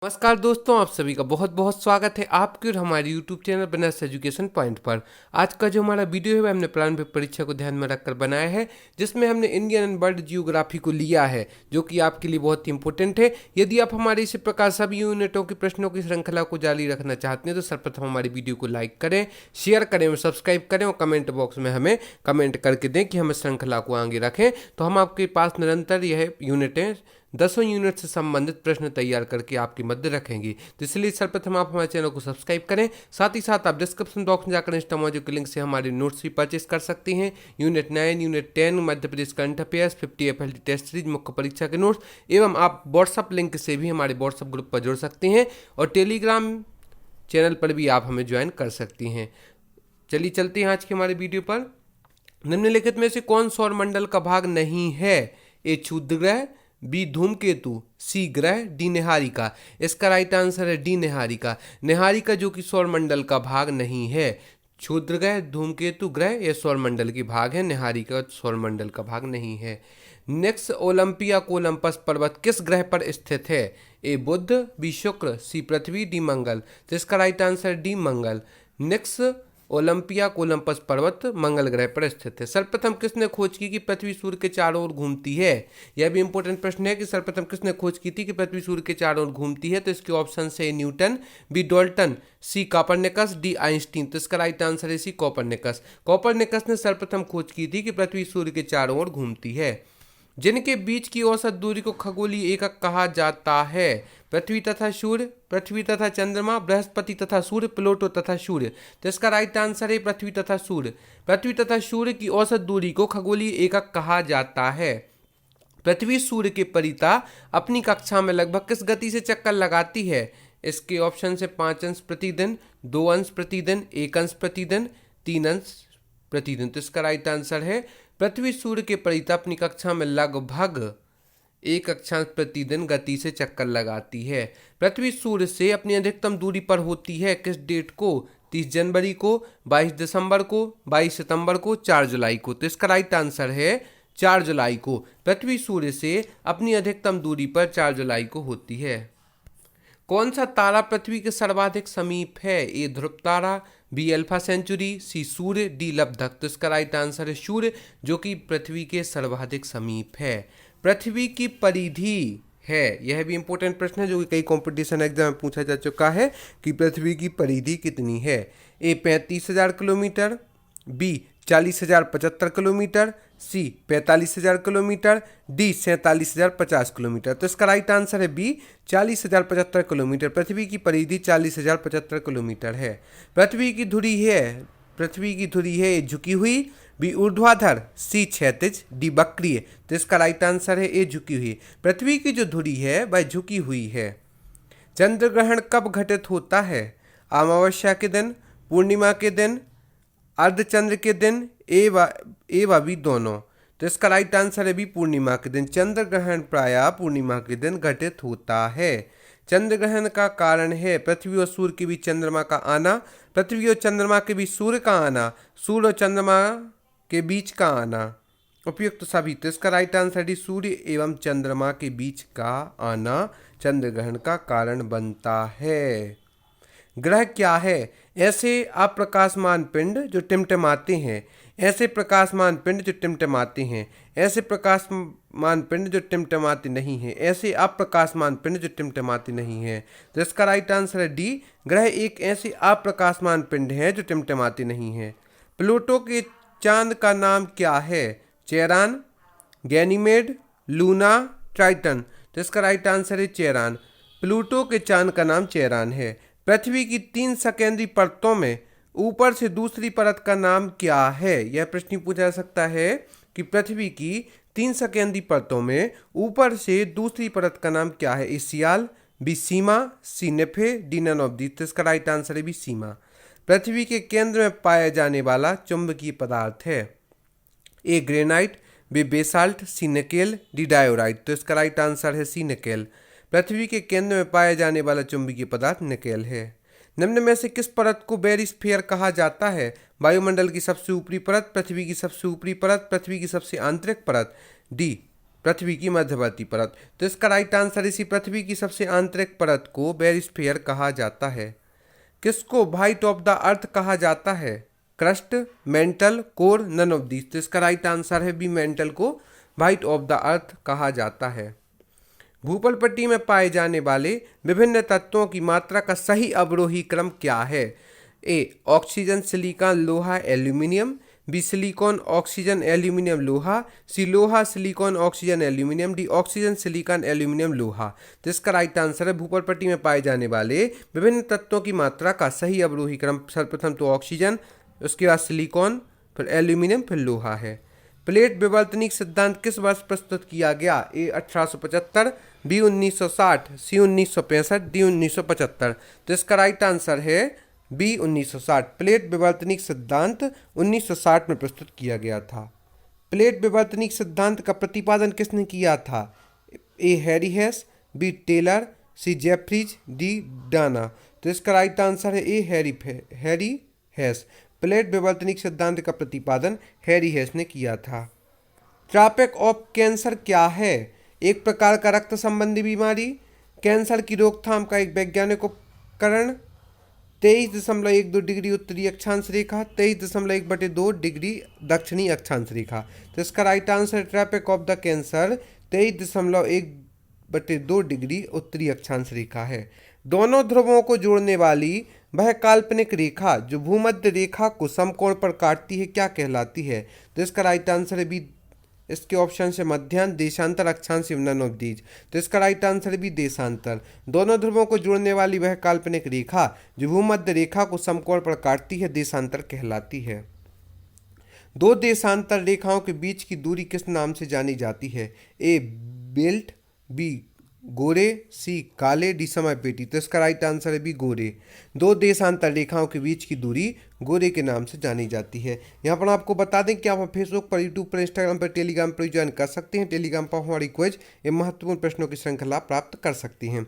नमस्कार दोस्तों, आप सभी का बहुत बहुत स्वागत है आपके और हमारे YouTube channel Banaras education point पर। आज का जो हमारा वीडियो है वह हमने प्रारंभिक परीक्षा को ध्यान में रखकर बनाया है, जिसमें हमने इंडियन एंड वर्ल्ड जियोग्राफी को लिया है, जो कि आपके लिए बहुत ही इंपॉर्टेंट है। यदि आप हमारे इसी प्रकार सभी यूनिटों के प्रश्नों की श्रृंखला को जारी रखना चाहते हैं तो सर्वप्रथम हमारी वीडियो को लाइक करें, शेयर करें और सब्सक्राइब करें और कमेंट बॉक्स में हमें कमेंट करके दें कि हम इस श्रृंखला को आगे रखें। तो हम आपके पास निरंतर यह यूनिटें 10 यूनिट से संबंधित प्रश्न तैयार करके आपके मध्य रखेंगे। तो इसलिए सर्वप्रथम आप हमारे चैनल को सब्सक्राइब करें। साथ ही साथ आप डिस्क्रिप्शन बॉक्स में जाकर इंस्टामोजो के लिंक से हमारे नोट्स भी परचेस कर सकती हैं। Unit 9, unit 10, Madhya Pradesh current affairs, 50 FLT test series, मुख्य परीक्षा के नोट्स एवं आप व्हाट्सअप लिंक से भी हमारे व्हाट्सअप ग्रुप पर जुड़ सकती हैं और टेलीग्राम चैनल पर भी आप हमें ज्वाइन कर सकती हैं। चलिए चलते हैं आज के हमारे वीडियो पर। निम्नलिखित में से कौन सौर मंडल का भाग नहीं है? ए क्षुद्र ग्रह, बी धूमकेतु, सी ग्रह, डी निहारिका। इसका राइट आंसर है डी निहारिका। निहारिका जो कि सौर मंडल का भाग नहीं है। क्षुद्र ग्रह, धूमकेतु ग्रह ये सौर मंडल के भाग है, निहारिका सौर मंडल का भाग नहीं है। नेक्स्ट, ओलंपिया कोलंपस पर्वत किस ग्रह पर स्थित है? ए बुध, बी शुक्र, सी पृथ्वी, डी मंगल। तो इसका राइट आंसर डी मंगल। नेक्स्ट, ओलंपिया कोलंपस पर्वत मंगल ग्रह पर स्थित है। सर्वप्रथम किसने खोज की कि पृथ्वी सूर्य के चारों ओर घूमती है? यह भी इंपॉर्टेंट प्रश्न है कि सर्वप्रथम किसने खोज की थी कि पृथ्वी सूर्य के चारों ओर घूमती है। तो इसके ऑप्शन है Newton, B Dalton, C Copernicus, D Einstein. तो इसका राइट आंसर है सी कॉपरनिकस। कॉपरनिकस ने सर्वप्रथम खोज की थी कि पृथ्वी सूर्य के चारों ओर घूमती है। जिनके बीच की औसत दूरी को खगोलीय एकक कहा जाता है? पृथ्वी तथा सूर्य, पृथ्वी तथा चंद्रमा, बृहस्पति तथा सूर्य, प्लूटो तथा सूर्य। तो इसका राइट आंसर है पृथ्वी तथा सूर्य। पृथ्वी तथा सूर्य की औसत दूरी को खगोलीय एकक कहा जाता है। पृथ्वी सूर्य के परिता अपनी कक्षा में लगभग किस गति से चक्कर लगाती है? इसके ऑप्शन से 5 अंश प्रतिदिन, 2 अंश प्रतिदिन, 1 अंश प्रतिदिन, 3 अंश प्रतिदिन। तो इसका राइट आंसर है पृथ्वी सूर्य के परिता अपनी कक्षा में लगभग 1 अक्षांश प्रतिदिन गति से चक्कर लगाती है। पृथ्वी सूर्य से अपनी अधिकतम दूरी पर होती है किस डेट को? 30 जनवरी को, 22 दिसंबर को, 22 सितंबर को, 4 जुलाई को। तो इसका राइट आंसर है 4 जुलाई को। पृथ्वी सूर्य से अपनी अधिकतम दूरी पर 4 जुलाई को होती है। कौन सा तारा पृथ्वी के सर्वाधिक समीप है? ए ध्रुव तारा, be alpha century, C Surya, D लब्धक। तो इसका राइट आंसर है सूर्य, जो कि पृथ्वी के सर्वाधिक समीप है। पृथ्वी की परिधि है, यह भी इंपॉर्टेंट प्रश्न है जो कि कई कंपटीशन एग्जाम में पूछा जा चुका है कि पृथ्वी की परिधि कितनी है? ए 35,000 किलोमीटर, बी 40,075 किलोमीटर, सी 45,000 किलोमीटर, डी 47,050 किलोमीटर। तो इसका राइट आंसर है बी 40,075 किलोमीटर। पृथ्वी की परिधि 40,075 किलोमीटर है। पृथ्वी की धुरी है झुकी हुई, बी ऊर्ध्वाधर, सी क्षैतिज, डी वक्रीय। तो इसका राइट आंसर है ए झुकी हुई। पृथ्वी की जो धुरी है वह झुकी हुई है। चंद्र ग्रहण कब घटित होता है? अमावस्या के दिन, पूर्णिमा के दिन, अर्धचंद्र के दिन, ए व बी दोनों। तो इसका राइट आंसर है बी पूर्णिमा के दिन। चंद्र ग्रहण प्रायः पूर्णिमा के दिन घटित होता है। चंद्र ग्रहण का कारण है पृथ्वी और सूर्य के बीच चंद्रमा का आना, पृथ्वी और चंद्रमा के बीच सूर्य का आना, सूर्य और चंद्रमा के बीच का आना। उपयुक्त सभी। तो इसका राइट आंसर डी सूर्य एवं चंद्रमा के बीच का आना चंद्र ग्रहण का कारण बनता है। ग्रह क्या है? ऐसे अप्रकाशमान पिंड जो टिमटिमाते हैं, ऐसे प्रकाशमान पिंड जो टिमटिमाते हैं, ऐसे प्रकाशमान पिंड जो टिमटिमाते नहीं हैं, ऐसे अप्रकाशमान पिंड जो टिमटिमाते नहीं हैं। तो इसका राइट आंसर है डी, ग्रह एक ऐसे अप्रकाशमान पिंड है जो टिमटिमाते नहीं हैं। प्लूटो के चांद का नाम क्या है? Cheran, Ganymede, Luna, Triton. तो इसका राइट आंसर है चेरान। प्लूटो के चांद का नाम चेरान है। पृथ्वी की 3 सकेंद्री परतों में ऊपर से दूसरी परत का नाम क्या है? यह प्रश्न पूछा जा सकता है कि पृथ्वी की 3 सकेंद्री परतों में ऊपर से दूसरी परत का नाम क्या है? A sial, B sima, C nife, D none of the. तो इसका राइट आंसर है बी सीमा। पृथ्वी के केंद्र में पाया जाने वाला चुंबकीय पदार्थ है? A granite, B basalt, C nickel, D diorite. तो इसका राइट आंसर है सी निकेल। पृथ्वी के केंद्र में पाया जाने वाला चुंबकीय पदार्थ निकेल है। निम्न में से किस परत को बेरिस्फीयर कहा जाता है? वायुमंडल की सबसे ऊपरी परत, पृथ्वी की सबसे ऊपरी परत, पृथ्वी की सबसे आंतरिक परत, डी पृथ्वी की मध्यवर्ती परत। तो इसका राइट आंसर इसी पृथ्वी की सबसे आंतरिक परत को बेरिस्फीयर कहा जाता है। किसको व्हाइट ऑफ द अर्थ कहा जाता है? Crust, mantle, core, none of these. तो इसका राइट आंसर है बी, मेंटल को व्हाइट ऑफ द अर्थ कहा जाता है। भूपल पट्टी में पाए जाने वाले विभिन्न तत्वों की मात्रा का सही अवरोही क्रम क्या है? ए ऑक्सीजन, सिलिकॉन, लोहा, aluminium. B silicon, oxygen, aluminium, लोहा। सी लोहा, silicon, oxygen, aluminium. D oxygen, silicon, aluminium, लोहा। तो इसका राइट आंसर है भूपल पट्टी में पाए जाने वाले विभिन्न तत्वों की मात्रा का सही अवरोही क्रम सर्वप्रथम तो ऑक्सीजन, उसके बाद सिलिकॉन, फिर एल्यूमिनियम, फिर लोहा है। प्लेट विवर्तनिक सिद्धांत किस वर्ष प्रस्तुत किया गया? ए 1875, बी 1960, सी 1965, डी 1975। तो इसका राइट आंसर है बी 1960। प्लेट विवर्तनिक सिद्धांत 1960 में प्रस्तुत किया गया था। प्लेट विवर्तनिक सिद्धांत का प्रतिपादन किसने किया था? ए हैरी हेस, बी टेलर, सी जेफ्रीज, डी डाना। तो इसका राइट आंसर है ए हैरी हेस। प्लेट विवर्तनिक सिद्धांत का प्रतिपादन हैरी हेस ने किया था। ट्रॉपिक ऑफ कैंसर क्या है? एक प्रकार का रक्त संबंधी बीमारी, कैंसर की रोकथाम का एक वैज्ञानिक उपकरण, 23.12 डिग्री उत्तरी अक्षांश रेखा, 23.1/2 डिग्री दक्षिणी अक्षांश रेखा। तो इसका right answer tropic of the cancer 23.1/2 degree उत्तरी अक्षांश रेखा है। दोनों ध्रुवों को जोड़ने वाली वह काल्पनिक रेखा जो भूमध्य रेखा को समकोण पर काटती है क्या कहलाती है? तो इसका राइट आंसर है बी, इसके ऑप्शन से मध्याह्न, देशांतर, अक्षांश, नन ऑफ दीज। तो इसका राइट आंसर भी देशांतर। दोनों ध्रुवों को जोड़ने वाली वह काल्पनिक रेखा जो भूमध्य रेखा को समकोण पर काटती है देशांतर कहलाती है। दो देशांतर रेखाओं के बीच की दूरी किस नाम से जानी जाती है? ए बेल्ट, बी गोरे, सी काले, डी समय पेटी। तो इसका राइट आंसर है बी गोरे। दो देशांतर रेखाओं के बीच की दूरी गोरे के नाम से जानी जाती है। यहाँ पर आपको बता दें कि आप फेसबुक पर, यूट्यूब पर, इंस्टाग्राम पर, टेलीग्राम पर ज्वाइन कर सकते हैं। टेलीग्राम पर हमारी क्विज एवं महत्वपूर्ण प्रश्नों की श्रृंखला प्राप्त कर सकते हैं।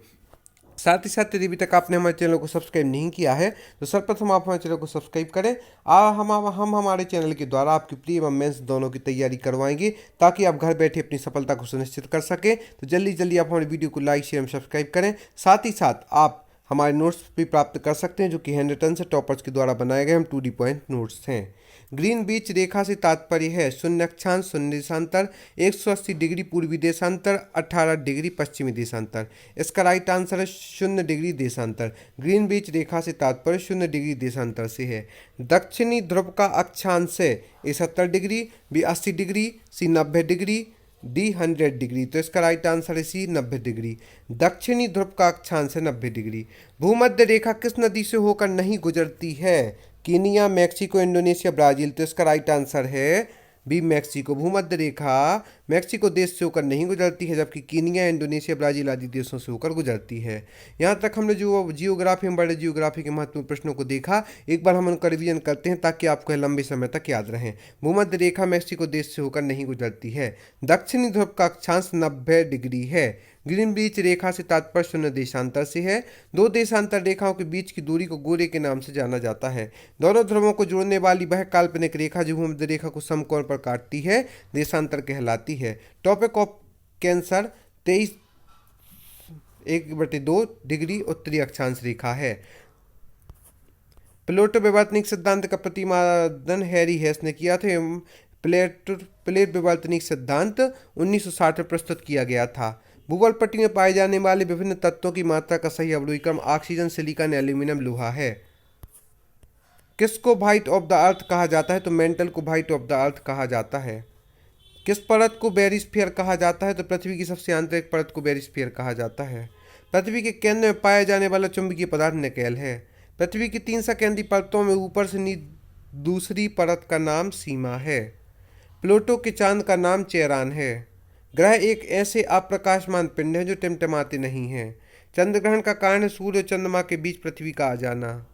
साथ ही साथ यदि अभी तक आपने हमारे चैनल को सब्सक्राइब नहीं किया है तो सर्वप्रथम आप हमारे चैनल को सब्सक्राइब करें। हम हमारे चैनल के द्वारा आपकी प्री एवं मेंस दोनों की तैयारी करवाएंगे ताकि आप घर बैठे अपनी सफलता को सुनिश्चित कर सकें। तो जल्दी जल्दी आप हमारे वीडियो को लाइक, शेयर एवं सब्सक्राइब करें। साथ ही साथ आप हमारे नोट्स भी प्राप्त कर सकते हैं जो कि हैंड रिटन से टॉपर्स के द्वारा बनाए गए हम 2D पॉइंट नोट्स हैं। ग्रीन बीच रेखा से तात्पर्य है शून्य अक्षांश, शून्य देशांतर, 180 डिग्री पूर्वी देशांतर, 18 डिग्री पश्चिमी देशांतर। इसका राइट आंसर है 0 डिग्री देशांतर। ग्रीन बीच रेखा से तात्पर्य 0 डिग्री देशांतर से है। दक्षिणी ध्रुव का अक्षांश है ए 70 डिग्री, बी 80 डिग्री, सी 90 डिग्री, डी 100 डिग्री। तो इसका राइट आंसर है सी 90 डिग्री। दक्षिणी ध्रुव का अक्षांश है 90 डिग्री। भूमध्य रेखा किस नदी से होकर नहीं गुजरती है? Kenya, Mexico, Indonesia, Brazil. तो इसका राइट आंसर है बी मैक्सिको। भूमध्य रेखा मैक्सिको देश से होकर नहीं गुजरती है जबकि कीनिया, इंडोनेशिया, ब्राजील आदि देशों से होकर गुजरती है। यहाँ तक हमने जो जियोग्राफी एवं वर्ल्ड जियोग्राफी के महत्वपूर्ण प्रश्नों को देखा, एक बार हम उनका रिवीजन करते हैं ताकि आपको लंबे समय तक याद रहें। भूमध्य रेखा मैक्सिको देश से होकर नहीं गुजरती है। दक्षिणी ध्रुव का अक्षांश 90 डिग्री है। ग्रीन बीच रेखा से तात्पर्य 0 देशांतर से है। दो देशांतर रेखाओं के बीच की दूरी को गोरे के नाम से जाना जाता है। दोनों ध्रुवों को जोड़ने वाली वह काल्पनिक रेखा जो भूमध्य रेखा को समकोण पर काटती है देशांतर कहलाती है। टॉपिक ऑफ कैंसर 23.1/2 डिग्री उत्तरी अक्षांश रेखा है। प्लेटो विवर्तनिक सिद्धांत का प्रतिपादन हैरी हेस ने किया था। प्लेट विवर्तनिक सिद्धांत 1960 में प्रस्तुत किया गया था। भूगोल पट्टी में पाए जाने वाले विभिन्न तत्वों की मात्रा का सही अवरोही क्रम ऑक्सीजन, सिलिकॉन, एल्यूमिनियम, लोहा है। किसको व्हाइट ऑफ द अर्थ कहा जाता है? तो मेंटल को व्हाइट ऑफ द अर्थ कहा जाता है। किस परत को बेरिस्फीयर कहा जाता है? तो पृथ्वी की सबसे आंतरिक परत को बेरिस्फीयर कहा जाता है। पृथ्वी के केंद्र में पाया जाने वाला चुंबकीय पदार्थ निकेल है। पृथ्वी की 3 सकेंद्रीय परतों में ऊपर से दूसरी परत का नाम सीमा है। प्लूटो के चांद का नाम चेरान है। ग्रह एक ऐसे अप्रकाशमान पिंड है जो टिमटिमाते नहीं हैं। चंद्रग्रहण का कारण है सूर्य और चंद्रमा के बीच पृथ्वी का आ जाना।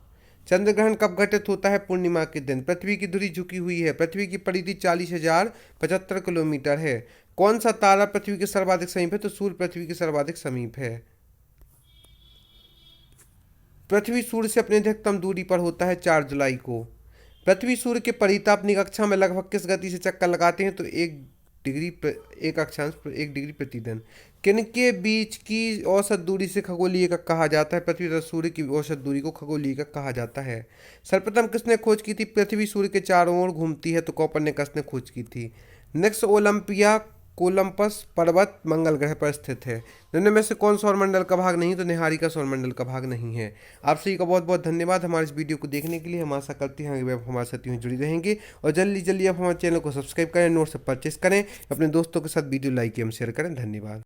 चंद्रग्रहण कब घटित होता है? पूर्णिमा के दिन। पृथ्वी की धुरी झुकी हुई है। पृथ्वी की परिधि 40,075 किलोमीटर है। कौन सा तारा पृथ्वी के सर्वाधिक समीप है? तो सूर्य पृथ्वी के सर्वाधिक समीप है। पृथ्वी सूर्य से अपनी अधिकतम दूरी पर होता है 4 जुलाई को। पृथ्वी सूर्य के परितापनिक कक्षा में लगभग किस गति से चक्कर लगाते हैं? तो 1 1 अक्षांश 1 डिग्री प्रतिदिन। किनके बीच की औसत दूरी से खगोलीय का कहा जाता है? पृथ्वी तथा सूर्य की औसत दूरी को खगोलीय का कहा जाता है। सर्वप्रथम किसने खोज की थी? पृथ्वी सूर्य के चारों ओर घूमती है, तो कोपरनिकस ने खोज की थी। नेक्स्ट, ओलंपिया कोलंपस पर्वत मंगल ग्रह पर स्थित है। निम्न में से कौन सौरमंडल का भाग नहीं? तो निहारिका सौरमंडल का भाग नहीं है। आप सभी का बहुत बहुत धन्यवाद हमारे इस वीडियो को देखने के लिए। हम आशा करते हैं कि आप हमारे साथ यूं जुड़ी रहेंगे और जल्दी जल्दी आप हमारे चैनल को सब्सक्राइब करें, नोट से परचेस करें, अपने दोस्तों के साथ वीडियो लाइक एवं शेयर करें। धन्यवाद।